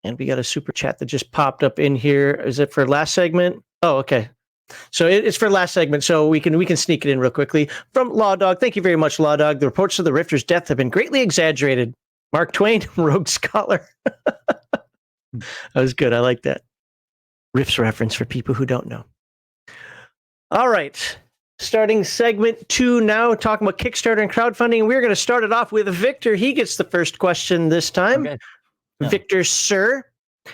And we got a super chat that just popped up in here. Is it for last segment? Oh, okay. So it's for last segment, so we can sneak it in real quickly. From Law Dog, thank you very much, Law Dog. The reports of the Rifter's death have been greatly exaggerated. Mark Twain, Rogue Scholar. That was good. I like that. Riff's reference for people who don't know. All right. Starting segment 2 now, talking about Kickstarter and crowdfunding. We're going to start it off with Victor. He gets the first question this time. Okay. Yeah. Victor, sir,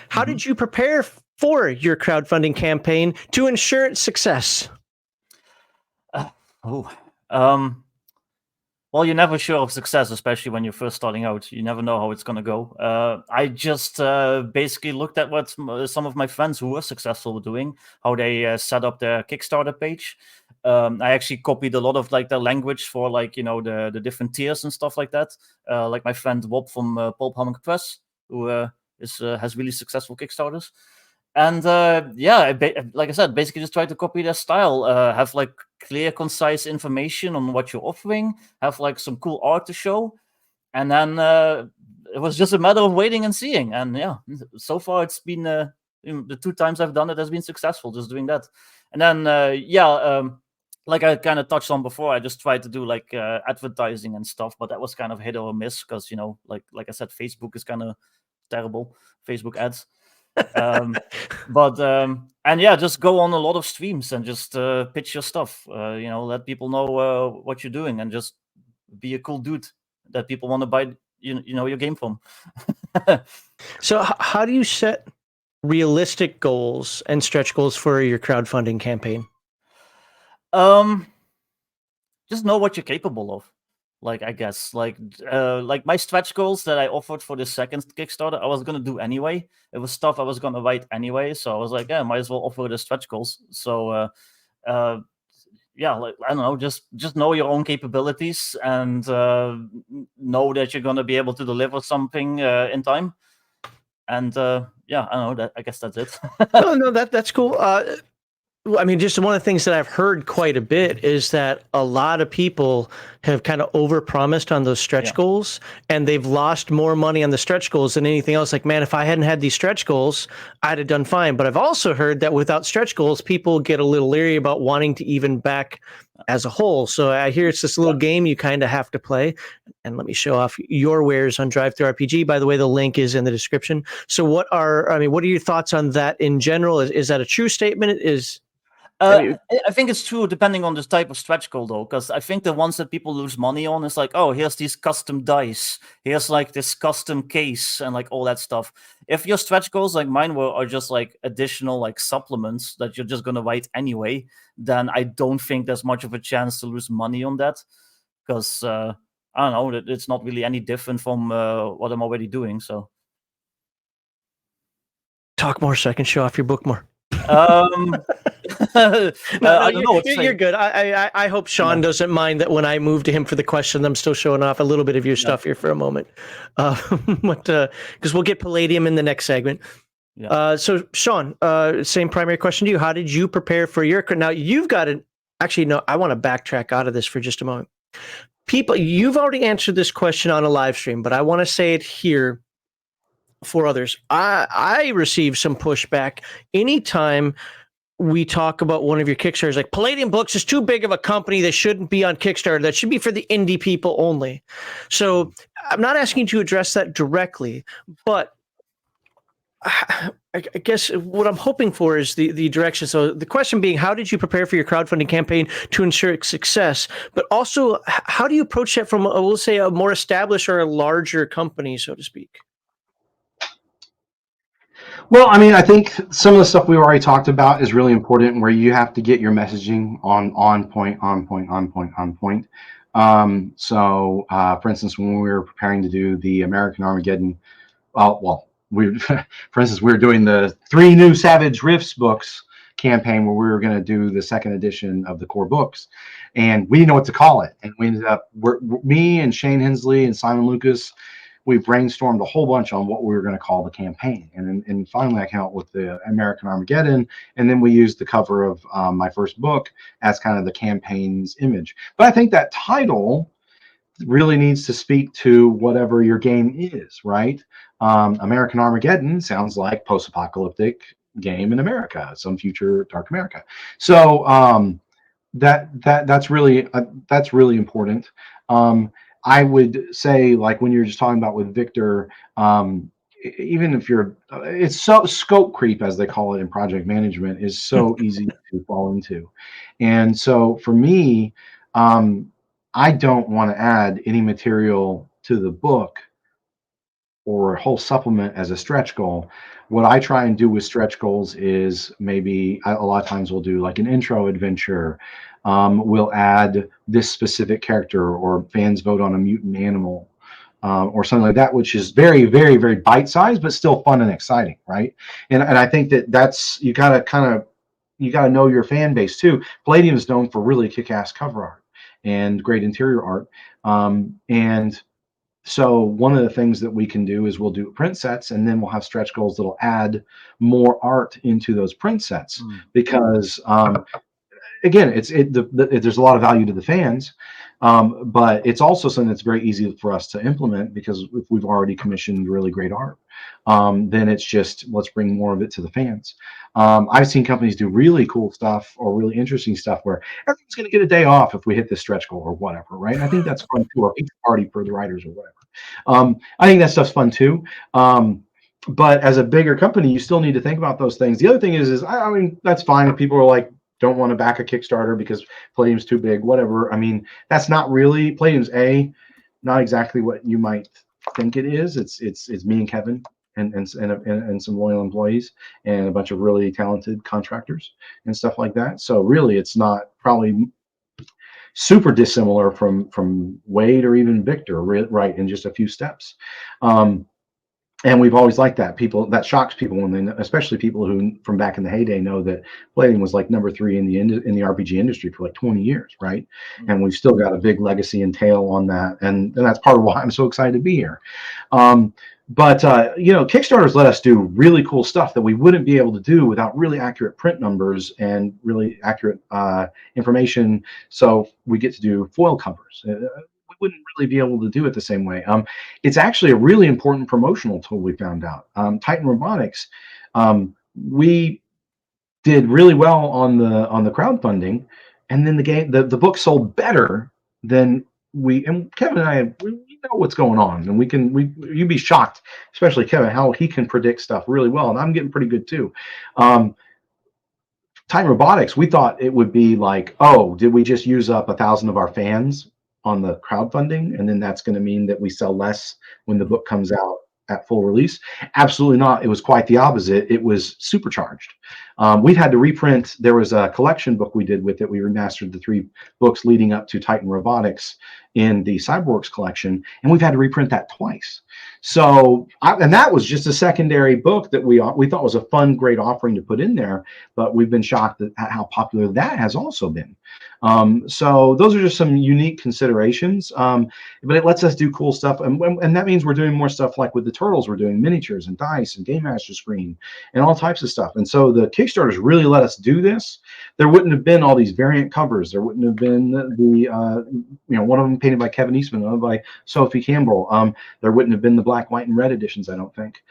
how did you prepare for your crowdfunding campaign to ensure its success? Well, you're never sure of success, especially when you're first starting out. You never know how it's going to go. I just basically looked at what some of my friends who were successful were doing, how they set up their Kickstarter page. I actually copied a lot of like the language for like, you know, the different tiers and stuff like that. Like my friend Bob from Pulp Humming Press, who has really successful Kickstarters. And like I said, basically just try to copy their style, have like clear, concise information on what you're offering, have like some cool art to show. And then it was just a matter of waiting and seeing. And yeah, so far it's been, the 2 times I've done it has been successful just doing that. And then, like I kind of touched on before, I just tried to do like advertising and stuff, but that was kind of hit or miss because, you know, like I said, Facebook is kind of terrible, Facebook ads. And yeah, just go on a lot of streams and just pitch your stuff, you know, let people know what you're doing and just be a cool dude that people want to buy, you know, your game from. So how do you set realistic goals and stretch goals for your crowdfunding campaign? Just know what you're capable of. Like, I guess, like my stretch goals that I offered for the second Kickstarter, I was going to do anyway. It was stuff I was going to write anyway. So I was like, yeah, might as well offer the stretch goals. So, yeah, like, I don't know, just know your own capabilities and know that you're going to be able to deliver something in time. And yeah, I don't know, I guess that's it. No, that's cool. I mean, just one of the things that I've heard quite a bit is that a lot of people have kind of overpromised on those stretch goals, and they've lost more money on the stretch goals than anything else. Like, man, if I hadn't had these stretch goals, I'd have done fine. But I've also heard that without stretch goals, people get a little leery about wanting to even back as a whole. So I hear it's this little game you kind of have to play. And let me show off your wares on Drive-Thru-RPG. By the way, the link is in the description. So what are your thoughts on that in general? Is that a true statement? I think it's true depending on the type of stretch goal though, because I think the ones that people lose money on is like, oh, here's these custom dice, here's like this custom case and like all that stuff. If your stretch goals like mine are just like additional like supplements that you're just going to write anyway, then I don't think there's much of a chance to lose money on that, because I don't know, it's not really any different from what I'm already doing. So talk more so I can show off your book more. No, I don't know. You're good. I hope Sean doesn't mind that when I move to him for the question, I'm still showing off a little bit of your stuff here for a moment. Because we'll get Palladium in the next segment. So Sean, same primary question to you. How did you prepare for your, now you've got an, actually, no, I want to backtrack out of this for just a moment. People, you've already answered this question on a live stream, but I want to say it here for others. I receive some pushback anytime we talk about one of your Kickstarters, like Palladium Books is too big of a company that shouldn't be on Kickstarter. That should be for the indie people only. So I'm not asking you to address that directly, but I guess what I'm hoping for is the direction. So the question being, how did you prepare for your crowdfunding campaign to ensure its success? But also, how do you approach that from, we'll say, a more established or a larger company, so to speak? Well, I mean, I think some of the stuff we've already talked about is really important, where you have to get your messaging on point. For instance, when we were preparing to do the American Armageddon, for instance, we were doing the 3 New Savage Rifts books campaign where we were going to do the second edition of the core books, and we didn't know what to call it. And we ended up, me and Shane Hensley and Simon Lucas, we brainstormed a whole bunch on what we were going to call the campaign. And finally, I came up with the American Armageddon. And then we used the cover of my first book as kind of the campaign's image. But I think that title really needs to speak to whatever your game is, right? American Armageddon sounds like post-apocalyptic game in America, some future dark America. So that's really important. I would say, like when you're just talking about with Victor, even if it's so scope creep, as they call it in project management, is so easy to fall into. And so for me, I don't want to add any material to the book or a whole supplement as a stretch goal. What I try and do with stretch goals is maybe a lot of times we'll do like an intro adventure. We'll add this specific character, or fans vote on a mutant animal, or something like that, which is very, very, very bite-sized, but still fun and exciting, right? And I think that's, you gotta know your fan base too. Palladium is known for really kick-ass cover art and great interior art, and so one of the things that we can do is we'll do print sets, and then we'll have stretch goals that'll add more art into those print sets, because again, there's a lot of value to the fans, but it's also something that's very easy for us to implement, because if we've already commissioned really great art, then it's just, let's bring more of it to the fans. I've seen companies do really cool stuff or really interesting stuff where everyone's going to get a day off if we hit this stretch goal or whatever, right? And I think that's fun too, or each party for the writers or whatever. I think that stuff's fun too. But as a bigger company, you still need to think about those things. The other thing is I mean, that's fine if people are like, don't want to back a Kickstarter because Palladium's too big, whatever. I mean, that's not really, Palladium's not exactly what you might think it is. It's me and Kevin and some loyal employees and a bunch of really talented contractors and stuff like that. So really, it's not probably super dissimilar from Wade or even Victor, right, in just a few steps. And we've always liked that. That shocks people when they, especially people who from back in the heyday, know that Palladium was like number 3 in the RPG industry for like 20 years, right? And we've still got a big legacy and tail on that, and that's part of why I'm so excited to be here. But Kickstarters let us do really cool stuff that we wouldn't be able to do without really accurate print numbers and really accurate information. So we get to do foil covers. We wouldn't really be able to do it the same way. It's actually a really important promotional tool, we found out. Titan Robotics, we did really well on the crowdfunding, and then the book sold better than and Kevin and we know what's going on, and you'd be shocked, especially Kevin, how he can predict stuff really well, and I'm getting pretty good too. Titan Robotics, we thought it would be like, oh, did we just use up 1,000 of our fans on the crowdfunding, and then that's going to mean that we sell less when the book comes out at full release? Absolutely not. It was quite the opposite. It was supercharged. We've had to reprint. There was a collection book we did with it. We remastered the 3 books leading up to Titan Robotics in the Cyberworks collection, and we've had to reprint that twice. So, and that was just a secondary book that we thought was a fun, great offering to put in there, but we've been shocked at how popular that has also been. So those are just some unique considerations, but it lets us do cool stuff, and that means we're doing more stuff, like with the Turtles, we're doing miniatures and dice and Game Master Screen and all types of stuff. And so the Kickstarters really let us do this. There wouldn't have been all these variant covers. There wouldn't have been one of them painted by Kevin Eastman, one by Sophie Campbell. There wouldn't have been the black, white, and red editions, I don't think,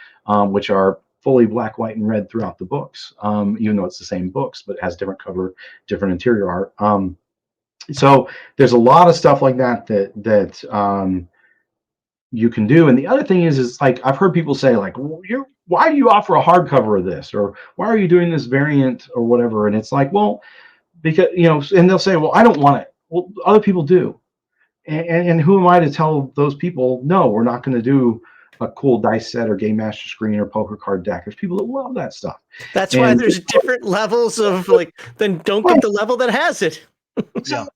which are fully black, white, and red throughout the books, even though it's the same books, but it has different cover, different interior art. So there's a lot of stuff like that you can do. And the other thing is like, I've heard people say, like, why do you offer a hardcover of this, or why are you doing this variant or whatever? And it's like, well, because and they'll say, well, I don't want it. Well, other people do, and who am I to tell those people, no, we're not going to do a cool dice set or Game Master Screen or poker card deck? There's people that love that stuff. That's why there's different levels of, like, then don't get the level that has it. Yeah.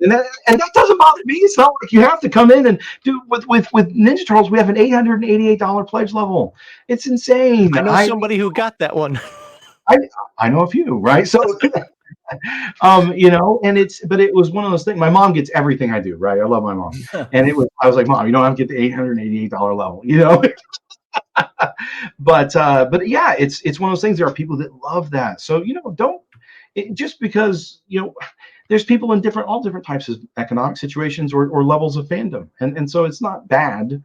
And that doesn't bother me. It's not like you have to come in and do with Ninja Turtles. We have an $888 pledge level. It's insane. I know somebody who got that one. I know a few, right? So and but it was one of those things. My mom gets everything I do, right? I love my mom. And I was like, Mom, you don't have to get the $888 level, but yeah, it's one of those things. There are people that love that. So, don't just because, there's people in all different types of economic situations or levels of fandom, and so it's not bad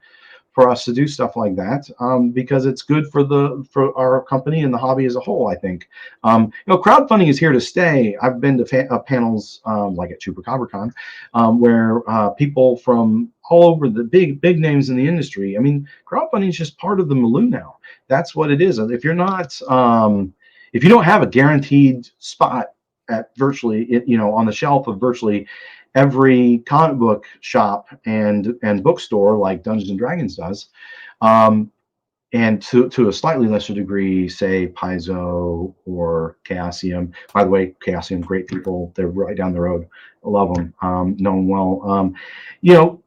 for us to do stuff like that, because it's good for our company and the hobby as a whole. I think, crowdfunding is here to stay. I've been to panels like at ChupacabraCon, where people from all over the big names in the industry. I mean, crowdfunding is just part of the milieu now. That's what it is. If you're not, if you don't have a guaranteed spot at virtually, on the shelf of virtually every comic book shop and bookstore like Dungeons and Dragons does, and to a slightly lesser degree, say Paizo or Chaosium. By the way, Chaosium, great people. They're right down the road. I love them. Know them well. The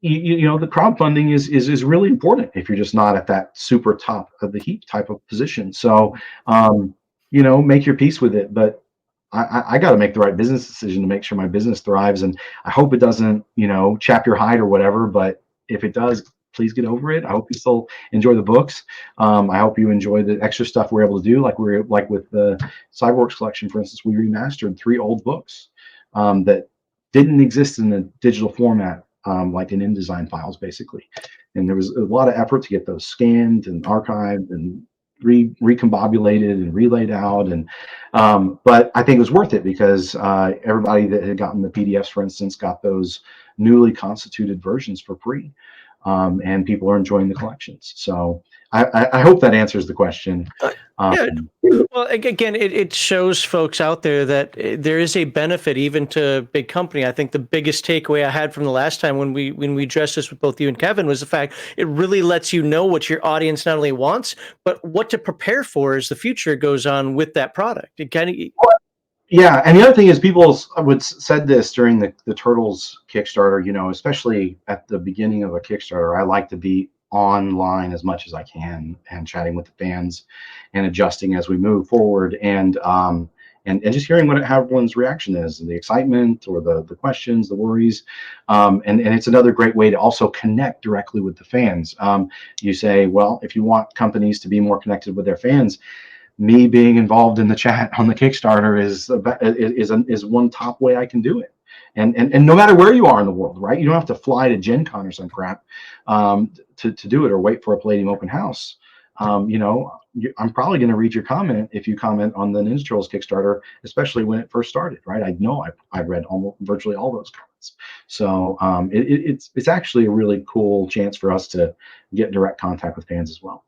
crowdfunding is really important if you're just not at that super top of the heap type of position. So, make your peace with it. But I got to make the right business decision to make sure my business thrives, and I hope it doesn't, chap your hide or whatever. But if it does, please get over it. I hope you still enjoy the books. I hope you enjoy the extra stuff we're able to do, like with the Cyborgs collection, for instance. We remastered 3 old books that didn't exist in the digital format, like in InDesign files, basically. And there was a lot of effort to get those scanned and archived and recombobulated and relayed out, and but I think it was worth it because everybody that had gotten the PDFs, for instance, got those newly constituted versions for free, and people are enjoying the collections. So I hope that answers the question. Yeah. Well, again, it shows folks out there that there is a benefit even to big company. I think the biggest takeaway I had from the last time when we addressed this with both you and Kevin was the fact it really lets you know what your audience not only wants, but what to prepare for as the future goes on with that product. It kind of. Yeah, and the other thing is, people said this during the Turtles Kickstarter. Especially at the beginning of a Kickstarter, I like to be online as much as I can and chatting with the fans and adjusting as we move forward, and just hearing how everyone's reaction is, the excitement or the questions, the worries, and it's another great way to also connect directly with the fans. You say, well, if you want companies to be more connected with their fans, me being involved in the chat on the Kickstarter is one top way I can do it. And no matter where you are in the world, right? You don't have to fly to Gen Con or some crap to do it, or wait for a Palladium open house. I'm probably going to read your comment if you comment on the Ninja Turtles Kickstarter, especially when it first started, right? I know I've read virtually all those comments. So it's actually a really cool chance for us to get in direct contact with fans as well.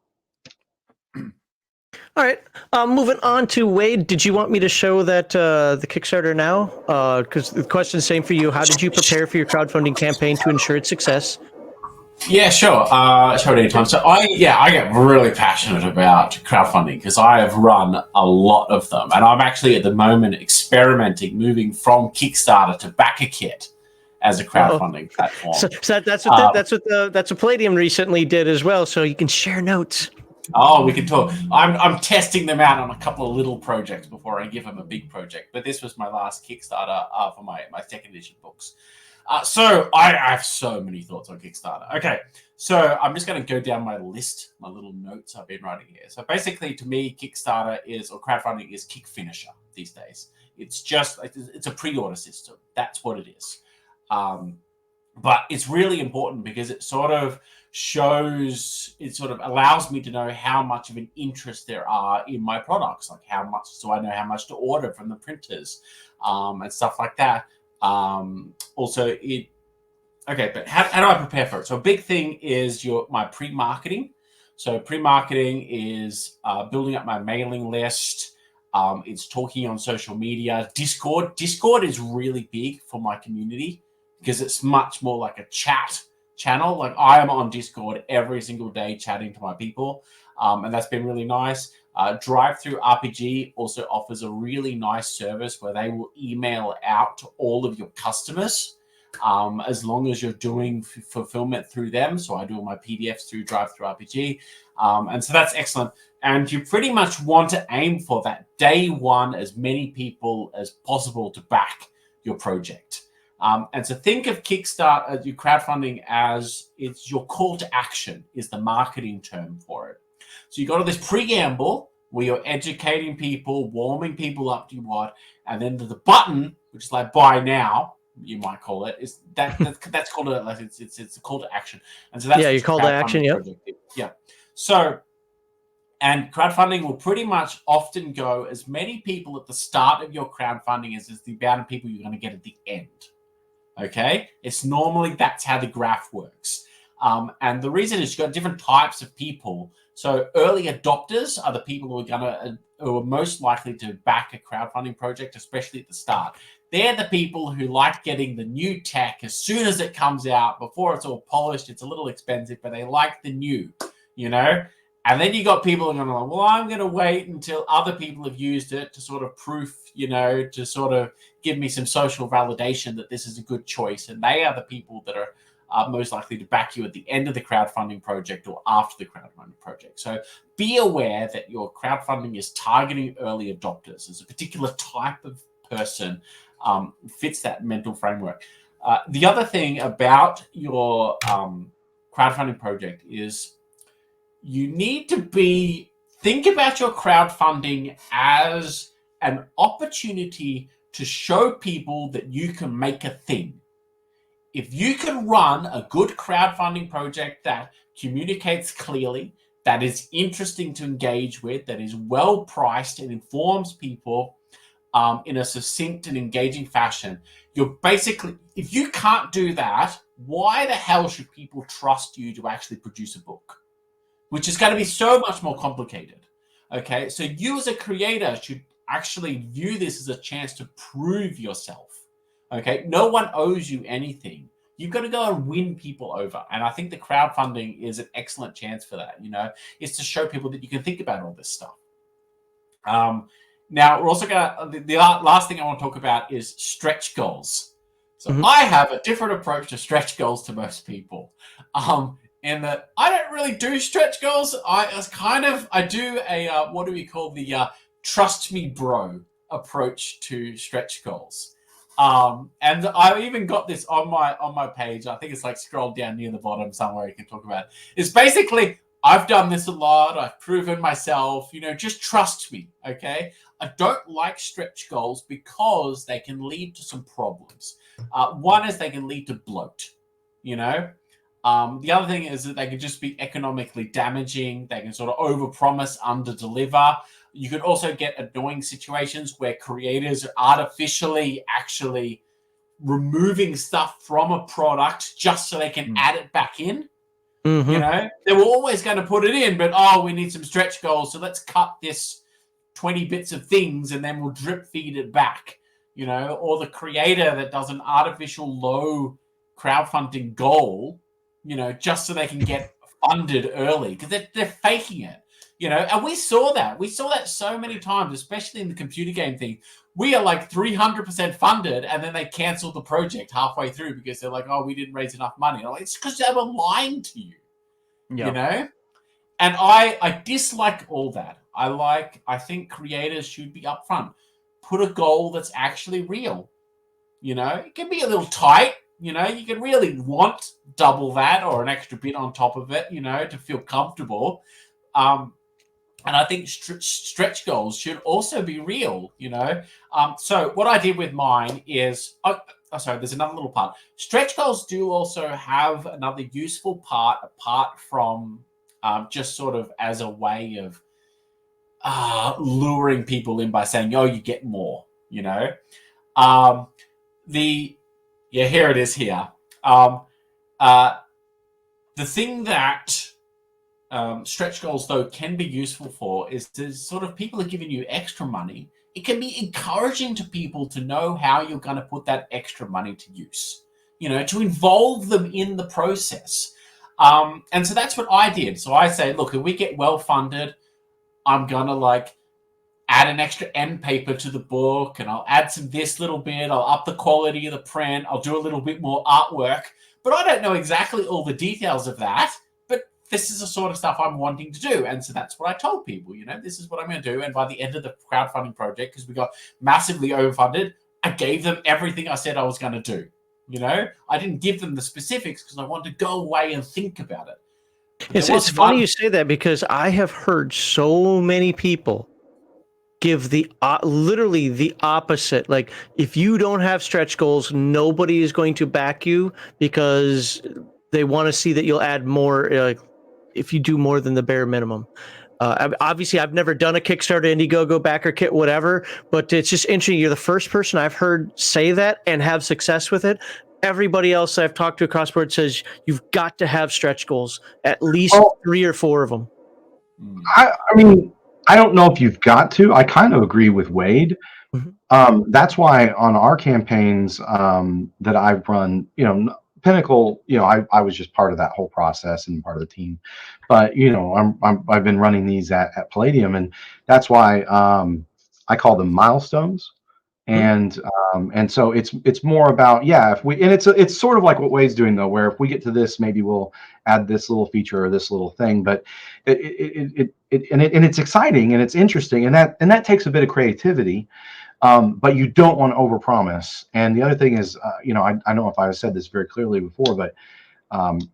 All right, moving on to Wade. Did you want me to show that the Kickstarter now? Because the question's same for you. How did you prepare for your crowdfunding campaign to ensure its success? Yeah, sure. Show it anytime. So I get really passionate about crowdfunding because I have run a lot of them, and I'm actually at the moment experimenting, moving from Kickstarter to BackerKit as a crowdfunding platform. So that's what Palladium recently did as well. So you can share notes. Oh, we can talk. I'm testing them out on a couple of little projects before I give them a big project. But this was my last Kickstarter for my second edition books. So I have so many thoughts on Kickstarter. Okay, so I'm just going to go down my list, my little notes I've been writing here. So basically, to me, Kickstarter or crowdfunding is kick finisher these days. It's a pre-order system. That's what it is. But it's really important because it sort of allows me to know how much of an interest there are in my products, like so I know how much to order from the printers, and stuff like that. But how do I prepare for it? So a big thing is my pre-marketing. So pre-marketing is building up my mailing list. It's talking on social media. Discord is really big for my community because it's much more like a chat channel. Like I am on Discord every single day chatting to my people, and that's been really nice. Drive-Through RPG also offers a really nice service where they will email out to all of your customers as long as you're doing fulfillment through them. So I do all my PDFs through Drive-Through RPG, and so that's excellent. And you pretty much want to aim for that day one as many people as possible to back your project. And so think of Kickstarter, your crowdfunding, as it's your call to action is the marketing term for it. So you got all this preamble where you're educating people, warming people up to what, and then the button, which is like buy now, you might call it, is that's called a like it's a call to action. And so that's your call to action, yeah. So, and crowdfunding will pretty much often go as many people at the start of your crowdfunding as the amount of people you're going to get at the end. Okay, it's normally that's how the graph works. And the reason is you've got different types of people. So early adopters are the people who are most likely to back a crowdfunding project, especially at the start. They're the people who like getting the new tech as soon as it comes out, before it's all polished. It's a little expensive, but they like the new, you know? And then you got people who are going to like, well, I'm going to wait until other people have used it to sort of proof, you know, to sort of give me some social validation that this is a good choice. And they are the people that are most likely to back you at the end of the crowdfunding project or after the crowdfunding project. So be aware that your crowdfunding is targeting early adopters as a particular type of person fits that mental framework. The other thing about your crowdfunding project is you need to think about your crowdfunding as an opportunity to show people that you can make a thing. If you can run a good crowdfunding project that communicates clearly, that is interesting to engage with, that is well priced and informs people in a succinct and engaging fashion, you're basically, if you can't do that, why the hell should people trust you to actually produce a book? Which is going to be so much more complicated. Okay, so you as a creator should actually view this as a chance to prove yourself. Okay, no one owes you anything. You've got to go and win people over. And I think the crowdfunding is an excellent chance for that. You know, it's to show people that you can think about all this stuff. Now, we're also going to, the last thing I want to talk about is stretch goals. So I have a different approach to stretch goals to most people. In that I don't really do stretch goals. I do a, what do we call the trust me bro approach to stretch goals. And I even got this on my page. I think it's like scrolled down near the bottom somewhere. You can talk about it. It's basically, I've done this a lot. I've proven myself, you know, just trust me. Okay. I don't like stretch goals because they can lead to some problems. One is they can lead to bloat, you know. The other thing is that they can just be economically damaging. They can sort of overpromise, underdeliver. You could also get annoying situations where creators are artificially actually removing stuff from a product just so they can add it back in. Mm-hmm. You know, they were always going to put it in, but we need some stretch goals, so let's cut this 20 bits of things and then we'll drip feed it back. You know, or the creator that does an artificial low crowdfunding goal, you know, just so they can get funded early because they're faking it. You know, and we saw that so many times, especially in the computer game thing. We are like 300% funded, and then they cancel the project halfway through because they're like, "Oh, we didn't raise enough money." Like, it's because they were lying to you, you know. And I dislike all that. I think creators should be upfront. Put a goal that's actually real. You know, it can be a little tight. You know, you can really want double that or an extra bit on top of it. You know, to feel comfortable. And I think stretch goals should also be real, you know. So what I did with mine is, sorry, there's another little part. Stretch goals do also have another useful part apart from just sort of as a way of luring people in by saying, "Oh, you get more," you know. Here it is here. The thing that stretch goals, though, can be useful for is to sort of people are giving you extra money. It can be encouraging to people to know how you're going to put that extra money to use, you know, to involve them in the process. And so that's what I did. So I say, look, if we get well funded, I'm going to like add an extra end paper to the book and I'll add this little bit. I'll up the quality of the print. I'll do a little bit more artwork. But I don't know exactly all the details of that. This is the sort of stuff I'm wanting to do. And so that's what I told people, you know, this is what I'm going to do. And by the end of the crowdfunding project, because we got massively overfunded, I gave them everything I said I was going to do. You know, I didn't give them the specifics because I wanted to go away and think about it. It's funny you say that because I have heard so many people give the literally the opposite. Like, if you don't have stretch goals, nobody is going to back you because they want to see that you'll add more. If you do more than the bare minimum. Obviously, I've never done a Kickstarter, Indiegogo, backer kit, whatever, but it's just interesting. You're the first person I've heard say that and have success with it. Everybody else I've talked to across the board says you've got to have stretch goals, at least 3 or 4 of them. I mean, I don't know if you've got to. I kind of agree with Wade. Mm-hmm. That's why on our campaigns that I've run, Pinnacle, I was just part of that whole process and part of the team, but I've been running these at Palladium, and that's why I call them milestones, and so it's more about it's sort of like what Wade's doing though, where if we get to this, maybe we'll add this little feature or this little thing, but it's exciting and it's interesting, and that takes a bit of creativity. But you don't want to overpromise. And the other thing is, I don't know if I said this very clearly before, but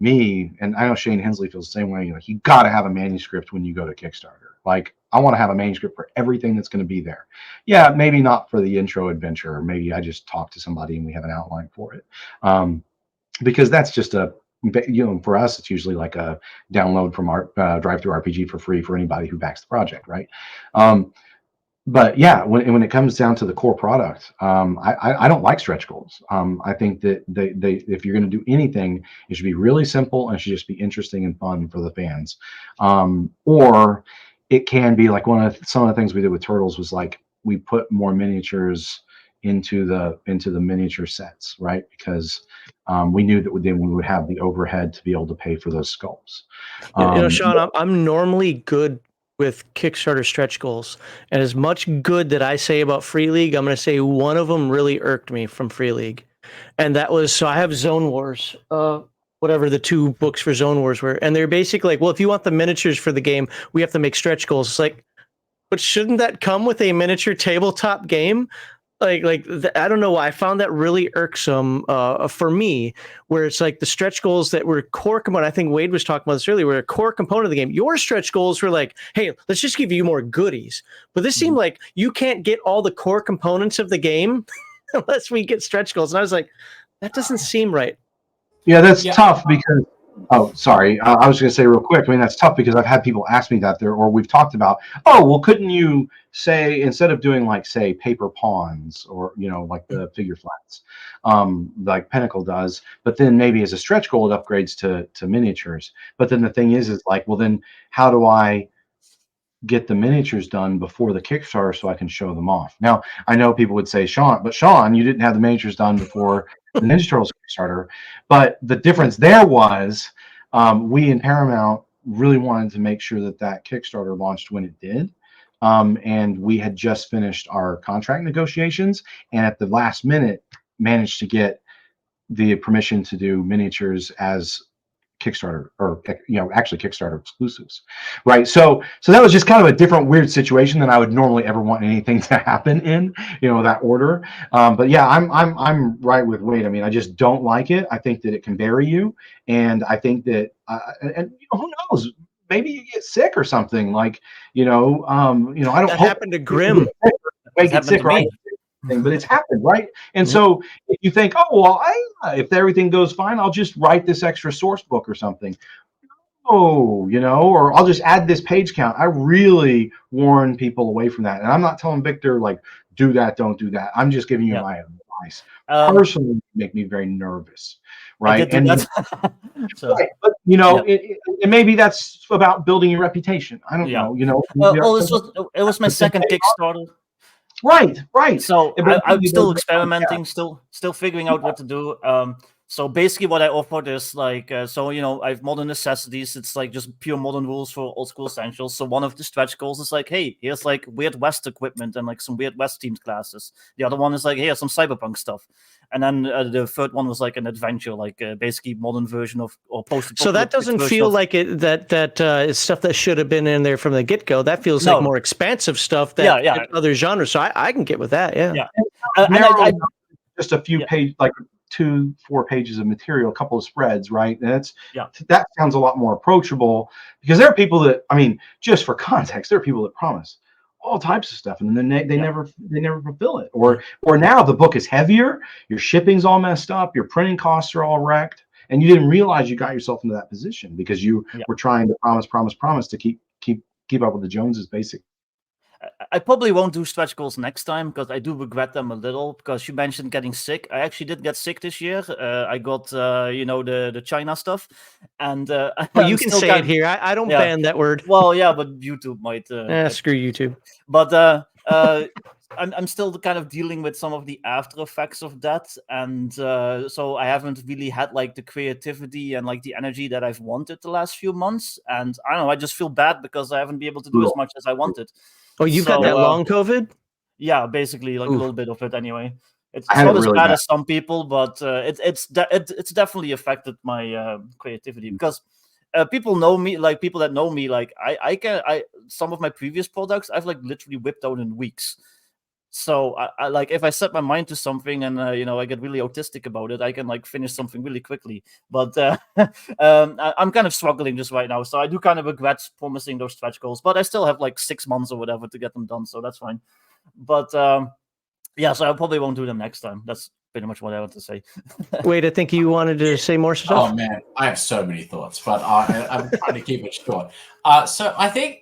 me, and I know Shane Hensley feels the same way, you got to have a manuscript when you go to Kickstarter. Like, I want to have a manuscript for everything that's going to be there. Yeah, maybe not for the intro adventure, or maybe I just talk to somebody and we have an outline for it. Because that's just for us, it's usually like a download from our Drive-Thru RPG for free for anybody who backs the project, right? But yeah, when it comes down to the core product, I don't like stretch goals. I think that they if you're going to do anything, it should be really simple and it should just be interesting and fun for the fans. Or it can be like some of the things we did with Turtles was like we put more miniatures into the miniature sets, right? Because we knew that then we would have the overhead to be able to pay for those sculpts. Sean, I'm normally good with Kickstarter stretch goals, and as much good that I say about Free League, I'm going to say one of them really irked me from Free League, and that was, so I have Zone Wars, whatever the 2 books for Zone Wars were, and they're basically like, well, if you want the miniatures for the game, we have to make stretch goals. It's like, but shouldn't that come with a miniature tabletop game? I don't know why I found that really irksome for me, where it's like the stretch goals that were core component. I think Wade was talking about this earlier, were a core component of the game. Your stretch goals were like, hey, let's just give you more goodies. But this seemed like you can't get all the core components of the game unless we get stretch goals. And I was like, that doesn't seem right. Yeah, that's tough because. Oh, sorry. I was going to say real quick. I mean, that's tough because I've had people ask me that or we've talked about, oh, well, couldn't you say, instead of doing like, say, paper pawns or, like the figure flats, like Pinnacle does, but then maybe as a stretch goal, it upgrades to miniatures. But then the thing is like, well, then how do I get the miniatures done before the Kickstarter so I can show them off? Now, I know people would say, Sean, you didn't have the miniatures done before the Ninja Turtles Kickstarter. But the difference there was we in Paramount really wanted to make sure that Kickstarter launched when it did. And we had just finished our contract negotiations, and at the last minute managed to get the permission to do miniatures as Kickstarter, or actually Kickstarter exclusives, right? So that was just kind of a different weird situation than I would normally ever want anything to happen in, that order. But yeah, I'm right with Wade. I mean, I just don't like it. I think that it can bury you, and I think that and who knows, maybe you get sick or something. Like I don't. That happened to Grimm. Get sick, right? But it's happened, right? And so if you think, oh, well, if everything goes fine, I'll just write this extra source book or something. Oh, or I'll just add this page count. I really warn people away from that. And I'm not telling Victor, like, do that, don't do that. I'm just giving you my advice. Personally, make me very nervous, right? And so, right, but and maybe that's about building your reputation. I don't know. Well, it was my second Kickstarter. Right. So I'm still experimenting, still figuring out what to do. So basically what I offered is like, I have modern necessities. It's like just pure modern rules for old school essentials. So one of the stretch goals is like, hey, here's like Weird West equipment and like some Weird West themed classes. The other one is like, here's some cyberpunk stuff. And then the third one was like an adventure, like basically modern version of, or post. So that doesn't feel like it that is stuff that should have been in there from the get go. That feels like more expansive stuff that other genres. So I can get with that. Yeah. And just a few pages, like 2-4 pages of material, a couple of spreads, right? And that sounds a lot more approachable, because there are people that, I mean, just for context, there are people that promise, all types of stuff, and then they never fulfill it. Or now the book is heavier, your shipping's all messed up, your printing costs are all wrecked, and you didn't realize you got yourself into that position because you were trying to promise to keep up with the Joneses, basically. I probably won't do stretch goals next time because I do regret them a little. Because you mentioned getting sick, I actually did get sick this year. I got the China stuff, and well, you can say it here. I don't ban that word. Well, yeah, but YouTube might. Screw YouTube. But I'm still kind of dealing with some of the after effects of that, and so I haven't really had like the creativity and like the energy that I've wanted the last few months. And I don't know, I just feel bad because I haven't been able to do as much as I wanted. Oh, you've got that long COVID? Yeah, basically, like a little bit of it anyway. It's not as bad as some people, but it's definitely affected my creativity because people know me, like people that know me, like I some of my previous products I've like literally whipped out in weeks. So I like if I set my mind to something and I get really autistic about it, I can like finish something really quickly. But I'm kind of struggling just right now, so I do kind of regret promising those stretch goals. But I still have like 6 months or whatever to get them done, so that's fine. But so I probably won't do them next time. That's pretty much what I want to say. Wait, I think you wanted to say more stuff. Oh man, I have so many thoughts, but I'm trying to keep it short. So I think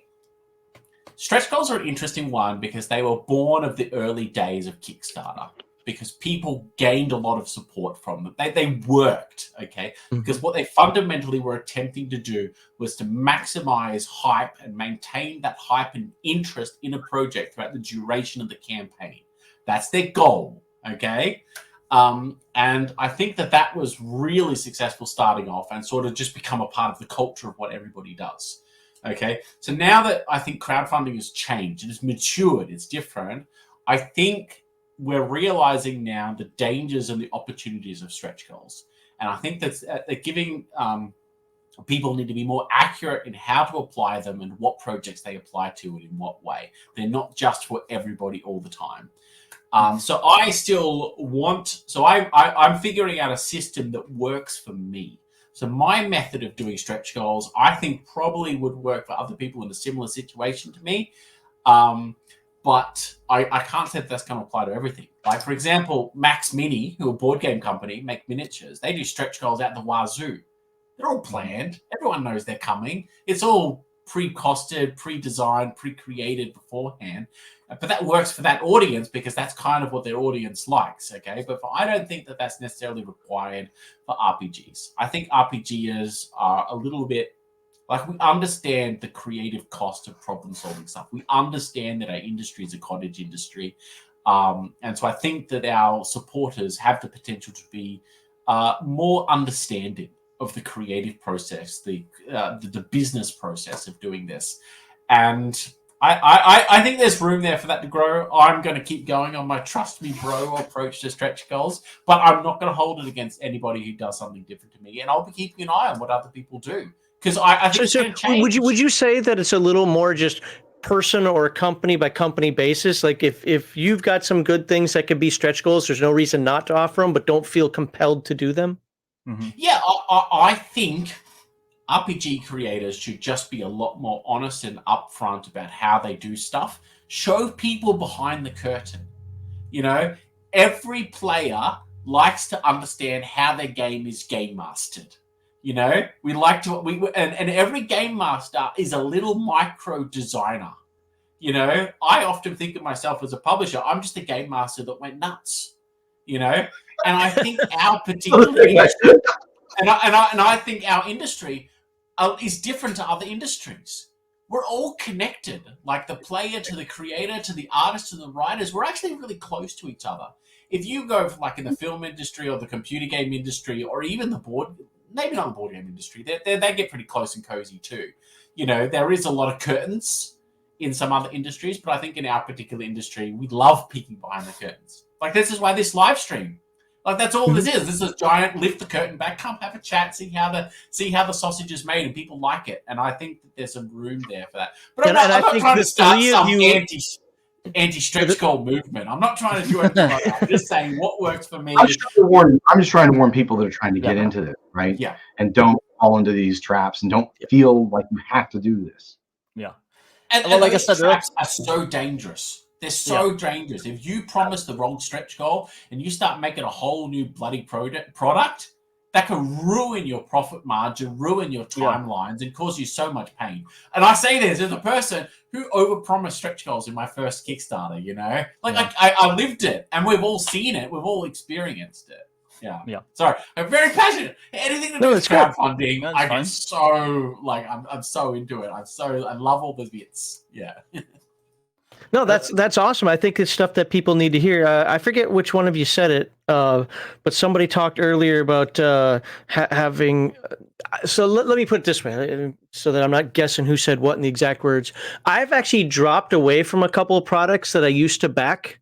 stretch goals are an interesting one because they were born of the early days of Kickstarter because people gained a lot of support from them. They worked, okay? Because what they fundamentally were attempting to do was to maximize hype and maintain that hype and interest in a project throughout the duration of the campaign. That's their goal, okay? And I think that was really successful starting off and sort of just become a part of the culture of what everybody does. Okay, so now that I think crowdfunding has changed, it has matured, it's different, I think we're realizing now the dangers and the opportunities of stretch goals. And I think that giving people need to be more accurate in how to apply them and what projects they apply to and in what way. They're not just for everybody all the time. So I still want, so I'm figuring out a system that works for me. So my method of doing stretch goals, I think probably would work for other people in a similar situation to me. But I can't say that's going to apply to everything. Like, for example, Max Mini, who are a board game company, make miniatures. They do stretch goals out the wazoo. They're all planned. Everyone knows they're coming. It's all pre-costed, pre-designed, pre-created beforehand. But that works for that audience because that's kind of what their audience likes, okay? But I don't think that that's necessarily required for RPGs. I think RPGers are a little bit, like, we understand the creative cost of problem-solving stuff. We understand that our industry is a cottage industry. And so I think that our supporters have the potential to be more understanding of the creative process, the business process of doing this. And I think there's room there for that to grow. I'm going to keep going on my trust me bro approach to stretch goals, but I'm not going to hold it against anybody who does something different to me. And I'll be keeping an eye on what other people do because I think it's going to change. Would you say that it's a little more just person or company by company basis? Like if you've got some good things that could be stretch goals, there's no reason not to offer them, but don't feel compelled to do them? Mm-hmm. Yeah, I think RPG creators should just be a lot more honest and upfront about how they do stuff. Show people behind the curtain. You know, every player likes to understand how their game is game mastered. You know, we like to, and every game master is a little micro designer. You know, I often think of myself as a publisher. I'm just a game master that went nuts. You know, and I think our particular industry, and I think our industry is different to other industries. We're all connected, like the player to the creator to the artist to the writers. We're actually really close to each other. If you go for like in the film industry or the computer game industry or even the maybe not the board game industry, they get pretty close and cozy too. You know, there is a lot of curtains in some other industries, but I think in our particular industry, we love peeking behind the curtains. Like this is why this live stream, like that's all this is. This is a giant lift the curtain back, come have a chat, see how the sausage is made, and people like it. And I think that there's some room there for that. But I'm not trying to start some anti-stretch goal movement. I'm not trying to do anything like that. I'm just saying what works for me. I'm just trying to warn people that are trying to get into this, right? Yeah. And don't fall into these traps and don't feel like you have to do this. Yeah. And Well, like I those said, traps are so dangerous. They're so dangerous. If you promise the wrong stretch goal and you start making a whole new bloody product, that can ruin your profit margin, ruin your timelines, and cause you so much pain. And I say this as a person who overpromised stretch goals in my first Kickstarter, you know? Like, I lived it, and we've all seen it. We've all experienced it. Yeah. Sorry, I'm very passionate. Anything to do with crowdfunding, I get so, like, I'm so into it. I love all the bits. Yeah. No, that's awesome. I think it's stuff that people need to hear. I forget which one of you said it, but somebody talked earlier about having. So let me put it this way, so that I'm not guessing who said what in the exact words. I've actually dropped away from a couple of products that I used to back,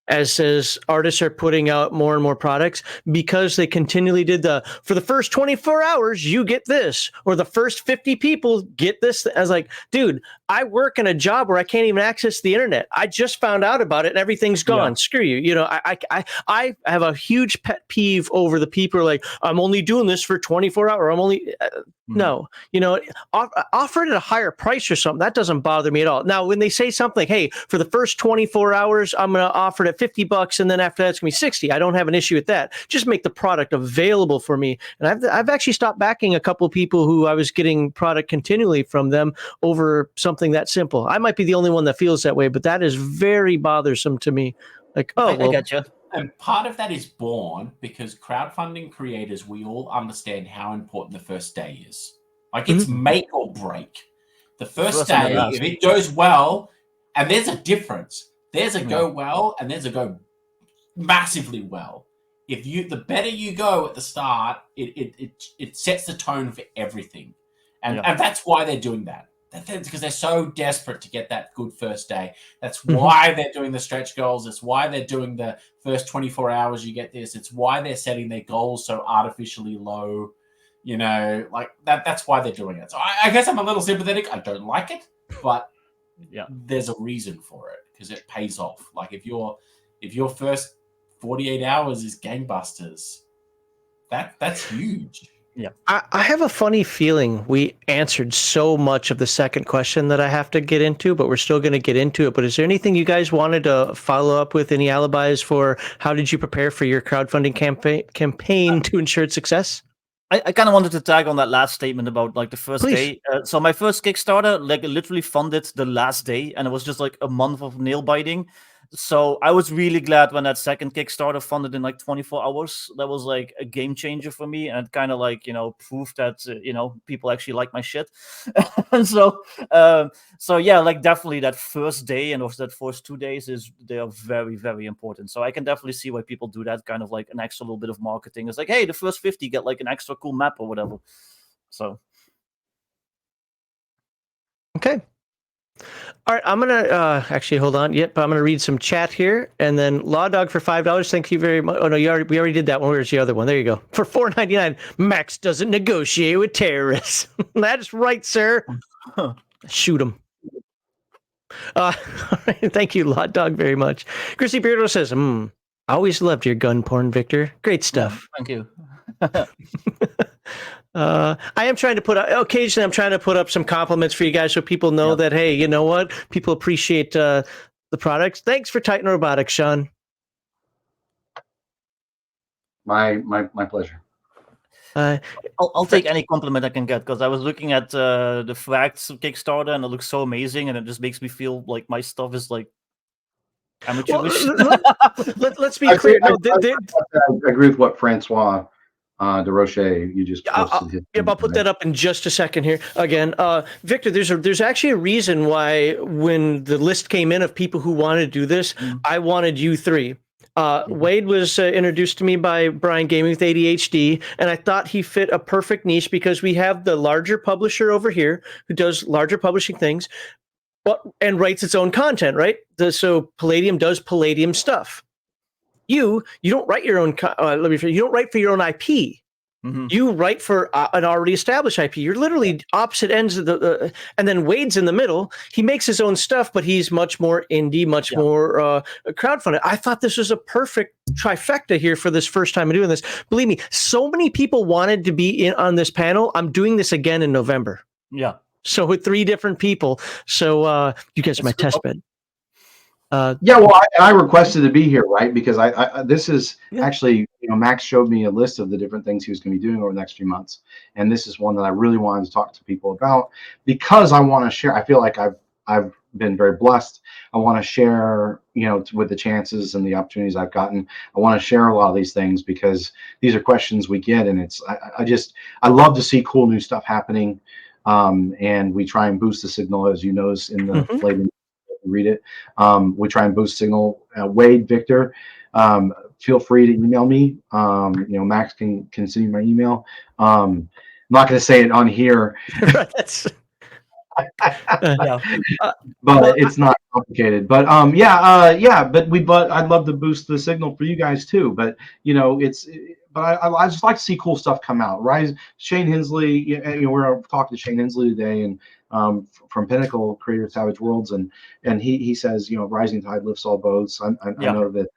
as artists are putting out more and more products, because they continually did for the first 24 hours, you get this, or the first 50 people get this. I was like, dude, I work in a job where I can't even access the internet. I just found out about it and everything's gone. Screw you. You know, I have a huge pet peeve over the people who are like, I'm only doing this for 24 hours. I'm only, no, you know, offer it at a higher price or something. That doesn't bother me at all. Now, when they say something, hey, for the first 24 hours, I'm going to offer it at $50, and then after that, it's going to be 60. I don't have an issue with that. Just make the product available for me. And I've actually stopped backing a couple of people who I was getting product continually from them over something that simple. I might be the only one that feels that way, but that is very bothersome to me. Like, I get you. And part of that is born because crowdfunding creators, we all understand how important the first day is. Like, it's make or break. The first day, if it goes well, and there's a difference. There's a go well, and there's a go massively well. The better you go at the start, it sets the tone for everything, and that's why they're doing that. That's because they're so desperate to get that good first day. That's why they're doing the stretch goals. It's why they're doing the first 24 hours you get this. It's why they're setting their goals so artificially low. You know, like that's why they're doing it. So I guess I'm a little sympathetic. I don't like it, but there's a reason for it because it pays off. Like if your first 48 hours is gangbusters, that's huge. Yeah, I have a funny feeling we answered so much of the second question that I have to get into, but we're still going to get into it. But is there anything you guys wanted to follow up with? Any alibis for how did you prepare for your crowdfunding campaign to ensure its success? I kind of wanted to tag on that last statement about like the first day. So my first Kickstarter, like literally funded the last day, and it was just like a month of nail biting. So I was really glad when that second Kickstarter funded in like 24 hours. That was like a game changer for me, and it kind of like, you know, proved that people actually like my shit. And so yeah, like definitely that first day and also that first 2 days they are very, very important. So I can definitely see why people do that, kind of like an extra little bit of marketing. It's like, hey, the first 50 get like an extra cool map or whatever. So okay. All right, I'm gonna actually hold on. Yep, I'm gonna read some chat here, and then Law Dog for $5. Thank you very much. Oh no, we already did that one. Where's the other one? There you go. For $4.99, Max doesn't negotiate with terrorists. That's right, sir. Shoot him. All right, thank you, Law Dog, very much. Chrissy Beardo says, I always loved your gun porn, Victor. Great stuff. Thank you. I am trying to occasionally I'm trying to put up some compliments for you guys so people know that, hey, you know what? People appreciate the products. Thanks for Titan Robotics, Sean. My pleasure. I'll take any compliment I can get, because I was looking at the Frags Kickstarter and it looks so amazing, and it just makes me feel like my stuff is like amateurish. Let's be clear. I agree with what Francois De Roche, you just posted. I'll put that up in just a second here. Again, Victor, there's actually a reason why when the list came in of people who wanted to do this, I wanted you three. Wade was introduced to me by Brian Gaming with ADHD, and I thought he fit a perfect niche because we have the larger publisher over here who does larger publishing things, and writes its own content, right? So Palladium does Palladium stuff. You don't write your own. You don't write for your own IP. You write for an already established IP. You're literally opposite ends of the. And then Wade's in the middle. He makes his own stuff, but he's much more indie, much more crowdfunded. I thought this was a perfect trifecta here for this first time of doing this. Believe me, so many people wanted to be in on this panel. I'm doing this again in November. Yeah. So with 3 different people. So you guys are my test bed. Yeah, well, I requested to be here, right? Because I this is actually, Max showed me a list of the different things he was going to be doing over the next few months, and this is one that I really wanted to talk to people about because I want to share. I feel like I've been very blessed. I want to share, with the chances and the opportunities I've gotten. I want to share a lot of these things because these are questions we get, and it's I love to see cool new stuff happening, and we try and boost the signal, as you notice in the flavor. Read it. We try and boost signal. Wade, Victor, feel free to email me. Max can send you my email. I'm not going to say it on here, but it's not complicated. But but I'd love to boost the signal for you guys too. But But I just like to see cool stuff come out. Right, Shane Hensley. We're talking to Shane Hensley today, and from Pinnacle Creator Savage Worlds, and he says, rising tide lifts all boats. I know that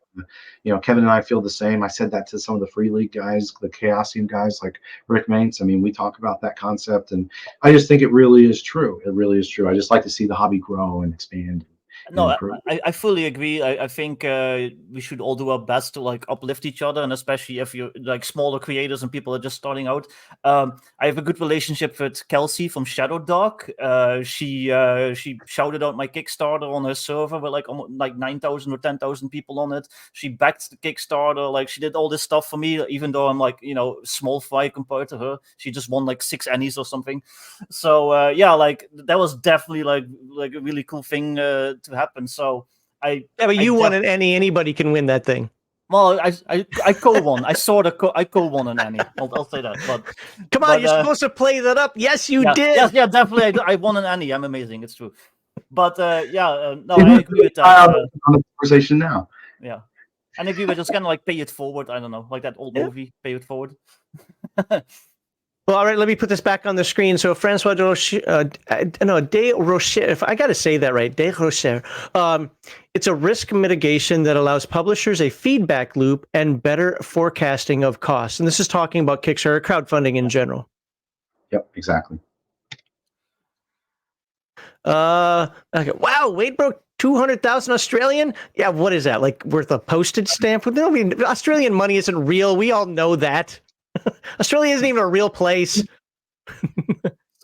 Kevin and I feel the same. I said that to some of the Free League guys, the Chaosium guys like Rick Mainz. I mean, we talk about that concept, and I just think it really is true. It really is true. I just like to see the hobby grow and expand. No, I fully agree. I think we should all do our best to like uplift each other, and especially if you're like smaller creators and people are just starting out. I have a good relationship with Kelsey from Shadow Dog. She shouted out my Kickstarter on her server with like 9,000 or 10,000 people on it. She backed the Kickstarter, like she did all this stuff for me, even though I'm like small fry compared to her. She just won like 6 Ennies or something. So like that was definitely like a really cool thing to happen. So but you won an Ennie. Anybody can win that thing. Well, I co-won. I co-won an Ennie. I'll say that. But come on, you're supposed to play that up. Yes, you did. Yeah, definitely. I won an Ennie. I'm amazing. It's true. But no, I agree with that. On the conversation now. Yeah, and if you were just kind of like pay it forward, I don't know, like that old movie, pay it forward. Well, all right, let me put this back on the screen. So Francois de Rocher, if I got to say that right, de Rocher, it's a risk mitigation that allows publishers a feedback loop and better forecasting of costs. And this is talking about Kickstarter crowdfunding in general. Yep, exactly. Okay. Wow, Wade broke 200,000 Australian. Yeah, what is that? Like worth a postage stamp? No, I mean, Australian money isn't real. We all know that. Australia isn't even a real place.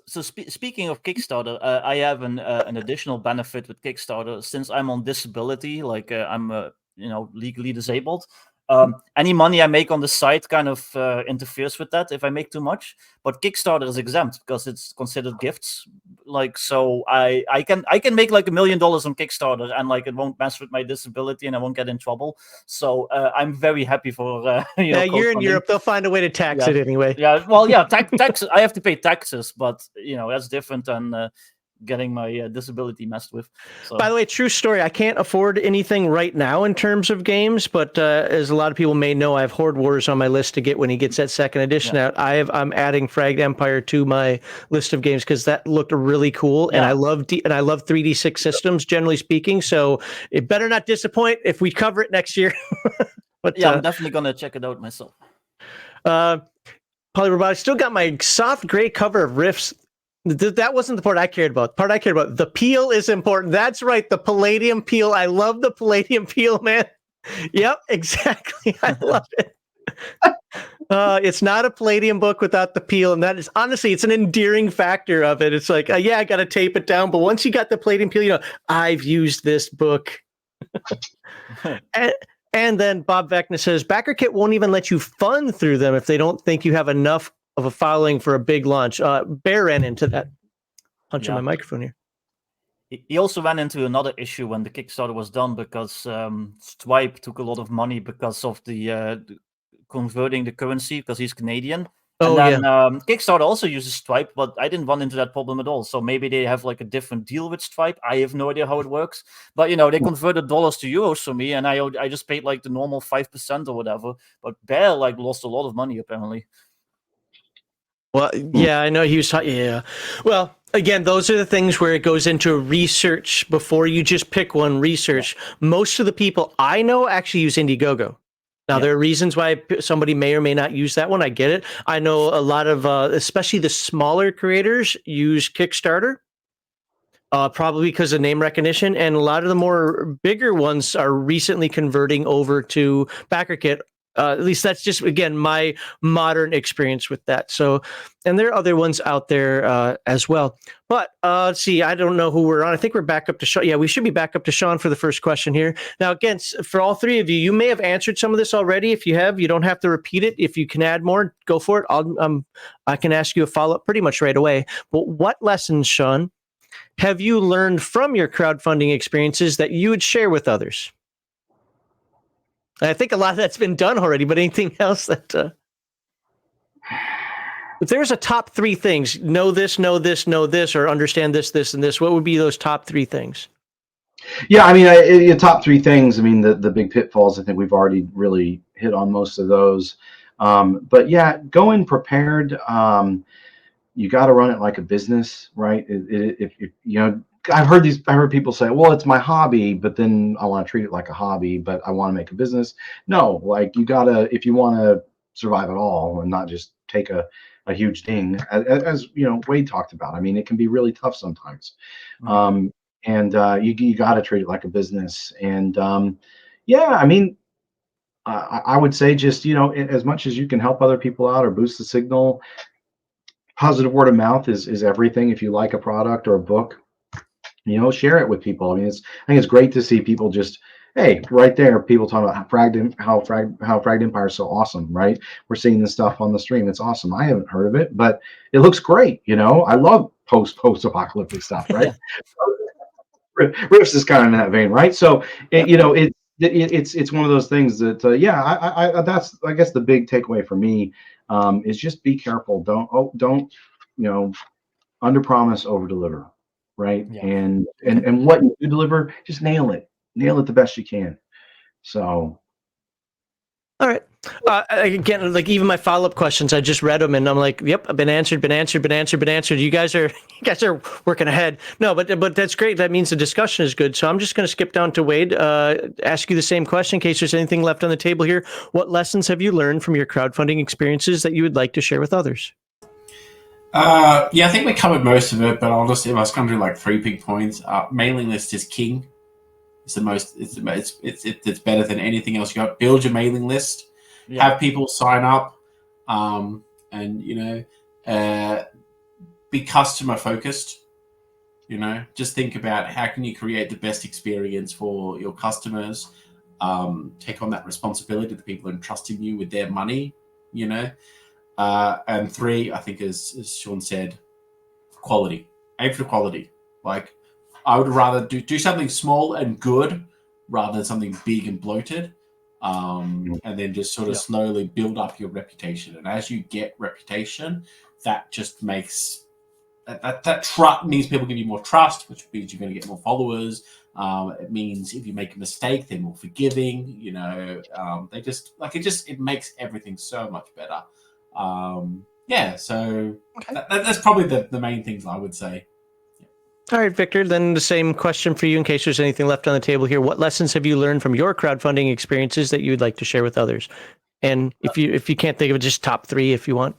So speaking of Kickstarter, I have an additional benefit with Kickstarter since I'm on disability. Like I'm legally disabled. Any money I make on the site kind of interferes with that if I make too much. But Kickstarter is exempt because it's considered gifts. Like, so I can make like $1 million on Kickstarter and like it won't mess with my disability and I won't get in trouble. So I'm very happy for you're in Europe. They'll find a way to tax it anyway. Yeah, well, yeah, tax. I have to pay taxes, but that's different than getting my disability messed with. So. By the way, true story. I can't afford anything right now in terms of games, but as a lot of people may know, I have Horde Wars on my list to get when he gets that second edition out. I'm adding Fragged Empire to my list of games because that looked really cool, and I love 3D6 systems generally speaking. So it better not disappoint if we cover it next year. But I'm definitely gonna check it out myself. Polyrobotics still got my soft gray cover of Rifts. That wasn't the part I cared about. The part I cared about, the peel is important. That's right, the Palladium peel. I love the Palladium peel, man. Yep, exactly. I love it. It's not a Palladium book without the peel, and that is honestly, it's an endearing factor of it. It's like, I got to tape it down, but once you got the Palladium peel, I've used this book. And then Bob Vecna says, BackerKit won't even let you fund through them if they don't think you have enough of a following for a big launch. Bear ran into that. Punching my microphone here. He also ran into another issue when the Kickstarter was done because Stripe took a lot of money because of the converting the currency because he's Canadian. Kickstarter also uses Stripe, but I didn't run into that problem at all. So maybe they have like a different deal with Stripe. I have no idea how it works. But they converted dollars to euros for me, and I just paid like the normal 5% or whatever. But Bear like lost a lot of money apparently. Well, yeah, I know he was talking. Yeah. Well, again, those are the things where it goes into research before you just pick one research. Yeah. Most of the people I know actually use Indiegogo. Now, there are reasons why somebody may or may not use that one. I get it. I know a lot of, especially the smaller creators, use Kickstarter, probably because of name recognition. And a lot of the more bigger ones are recently converting over to BackerKit. At least that's just, again, my modern experience with that. So, and there are other ones out there as well. But let's see, I don't know who we're on. I think we're back up to Sean. Yeah, we should be back up to Sean for the first question here. Now, again, for all three of you, you may have answered some of this already. If you have, you don't have to repeat it. If you can add more, go for it. I can ask you a follow-up pretty much right away. But what lessons, Sean, have you learned from your crowdfunding experiences that you would share with others? I think a lot of that's been done already, but anything else that... if there's a top three things, know this, or understand this, this, and this, what would be those top three things? Yeah, I mean, your top three things, I mean, the big pitfalls, I think we've already really hit on most of those. But yeah, go in prepared. You got to run it like a business, right? If you know, I've heard people say, well, it's my hobby, but then I want to treat it like a hobby, but I want to make a business. No, like you gotta, if you want to survive at all and not just take a huge ding, as you know, Wade talked about. I mean, it can be really tough sometimes. Mm-hmm. You got to treat it like a business. And yeah, I mean, I would say just, you know, as much as you can help other people out or boost the signal, positive word of mouth is everything. If you like a product or a book, you know, share it with people. I mean, I think it's great to see people just, hey, right there, people talking about how Fragged Empire is so awesome, right? We're seeing this stuff on the stream. It's awesome. I haven't heard of it, but it looks great. You know, I love post-apocalyptic stuff, right? Riffs is kind of in that vein, right? So, you know, it's one of those things that, yeah, that's, I guess, the big takeaway for me is just be careful. Don't, you know, under promise, over deliver, right? Yeah. And what you do deliver, just nail it the best you can. So. All right. Again, like even my follow-up questions, I just read them and I'm like, yep, I've been answered. You guys are working ahead. No, but that's great. That means the discussion is good. So I'm just going to skip down to Wade, ask you the same question in case there's anything left on the table here. What lessons have you learned from your crowdfunding experiences that you would like to share with others? Yeah, I think we covered most of it, but I'll just, if I was going to do like 3 big points, mailing list is king. It's the most. It's better than anything else. You got build your mailing list, have people sign up, and you know, be customer focused. You know, just think about how can you create the best experience for your customers. Take on that responsibility. The people entrusting you with their money. You know, and 3, I think, as Sean said, quality. Aim for quality. Like, I would rather do something small and good rather than something big and bloated, and then just sort of slowly build up your reputation. And as you get reputation, that just makes that trust means people give you more trust, which means you're going to get more followers. It means if you make a mistake, they're more forgiving. You know, they just like it makes everything so much better. Yeah, so that's probably the main things I would say. All right, Victor, then the same question for you in case there's anything left on the table here. What lessons have you learned from your crowdfunding experiences that you would like to share with others? And if you can't think of it, just top 3 if you want.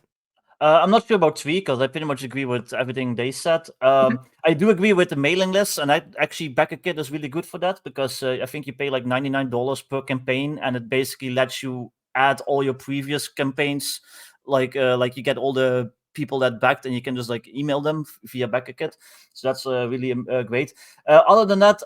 I'm not sure about 3 because I pretty much agree with everything they said. I do agree with the mailing list, and actually BackerKit is really good for that because I think you pay like $99 per campaign, and it basically lets you add all your previous campaigns. Like you get all the people that backed, and you can just like email them via BackerKit. So that's really great. Other than that,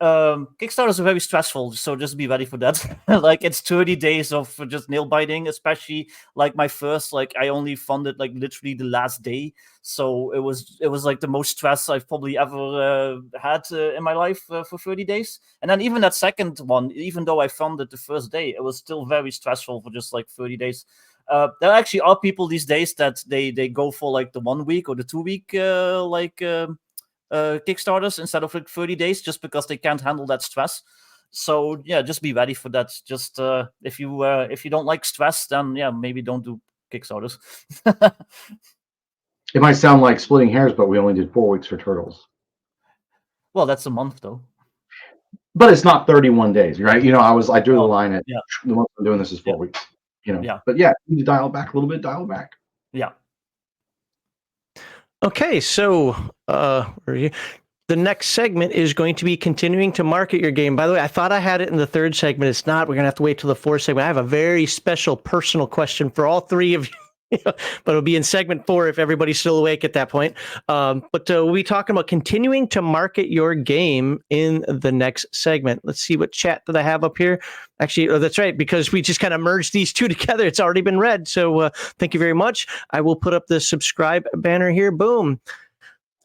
Kickstarters are very stressful, so just be ready for that. Like it's 30 days of just nail biting, especially like my first, like I only funded like literally the last day, so it was like the most stress I've probably ever had in my life for 30 days. And then even that second one, even though I funded the first day, it was still very stressful for just like 30 days. There actually are people these days that they go for like the 1 week or the 2 week Kickstarters instead of like 30 days just because they can't handle that stress. So yeah, just be ready for that. Just if you don't like stress, then yeah, maybe don't do Kickstarters. It might sound like splitting hairs, but we only did 4 weeks for Turtles. Well, that's a month though. but it's not 31 days, right? You know, I drew the line at the month I'm doing this is 4 weeks, you know. But yeah, you need to dial it back a little bit, dial it back. Yeah. Okay, so the next segment is going to be continuing to market your game. By the way, I thought I had it in the third segment. It's not. We're going to have to wait till the fourth segment. I have a very special personal question for all three of you. But it'll be in segment 4 if everybody's still awake at that point. But we'll be talking about continuing to market your game in the next segment. Let's see what chat did I have up here. Actually, that's right, because we just kind of merged these two together. It's already been read. So thank you very much. I will put up the subscribe banner here. Boom.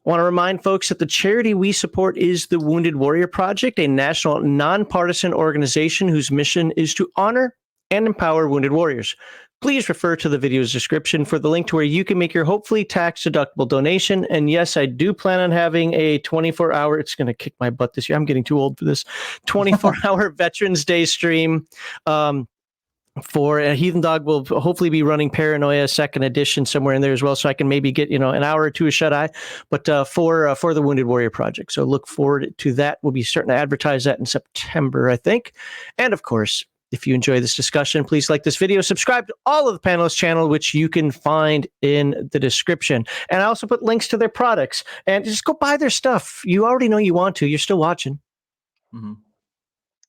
I want to remind folks that the charity we support is the Wounded Warrior Project, a national nonpartisan organization whose mission is to honor and empower wounded warriors. Please refer to the video's description for the link to where you can make your hopefully tax-deductible donation. And yes, I do plan on having a 24-hour, it's going to kick my butt this year. I'm getting too old for this, 24-hour Veterans Day stream. For Heathen Dog will hopefully be running Paranoia 2nd edition somewhere in there as well, so I can maybe get an hour or two of shut-eye, but for the Wounded Warrior Project. So look forward to that. We'll be starting to advertise that in September, I think. And of course, if you enjoy this discussion, please like this video, subscribe to all of the panelists' channel, which you can find in the description. And I also put links to their products, and just go buy their stuff. You already know you want to. You're still watching. Mm-hmm.